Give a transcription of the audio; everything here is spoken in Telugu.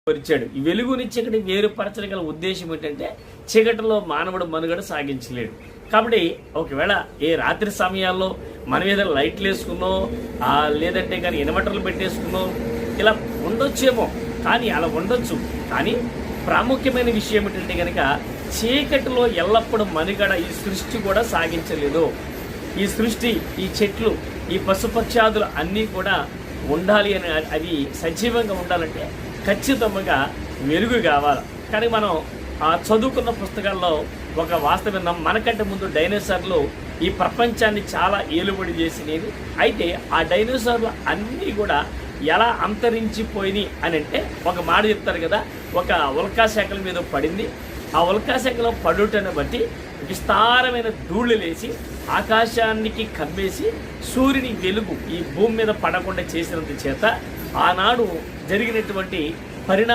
పరిచాడు. ఈ వెలుగుని చీకటి వేరుపరచగల ఉద్దేశం ఏంటంటే చీకటిలో మానవుడు మనుగడ సాగించలేడు. కాబట్టి ఒకవేళ ఏ రాత్రి సమయాల్లో మన మీద లైట్లు వేసుకున్నో లేదంటే కానీ ఇన్వర్టర్లు పెట్టేసుకున్నో ఇలా ఉండొచ్చేమో, కానీ అలా ఉండొచ్చు. కానీ ప్రాముఖ్యమైన విషయం ఏంటంటే కనుక చీకటిలో ఎల్లప్పుడూ మనుగడ ఈ సృష్టి కూడా సాగించలేదు. ఈ సృష్టి, ఈ చెట్లు, ఈ పశుపక్షాదులు అన్నీ కూడా ఉండాలి అని, అవి సజీవంగా ఉండాలంటే ఖచ్చితంగా వెలుగు కావాలి. కానీ మనం చదువుకున్న పుస్తకాల్లో ఒక వాస్తవం, మనకంటే ముందు డైనోసార్లు ఈ ప్రపంచాన్ని చాలా ఏలుబడి చేసినవి. అయితే ఆ డైనోసార్లు అన్నీ కూడా ఎలా అంతరించిపోయినాయి అని అంటే ఒక మాట చెప్తారు కదా, ఒక ఉల్కాశాఖల మీద పడింది. ఆ ఉల్కాశాఖలో పడుటను బట్టి విస్తారమైన ధూళి లేచి ఆకాశానికి కమ్మేసి సూర్యుని వెలుగు ఈ భూమి మీద పడకుండా చేసినంత చేత ఆనాడు జరిగినటువంటి పరిణామం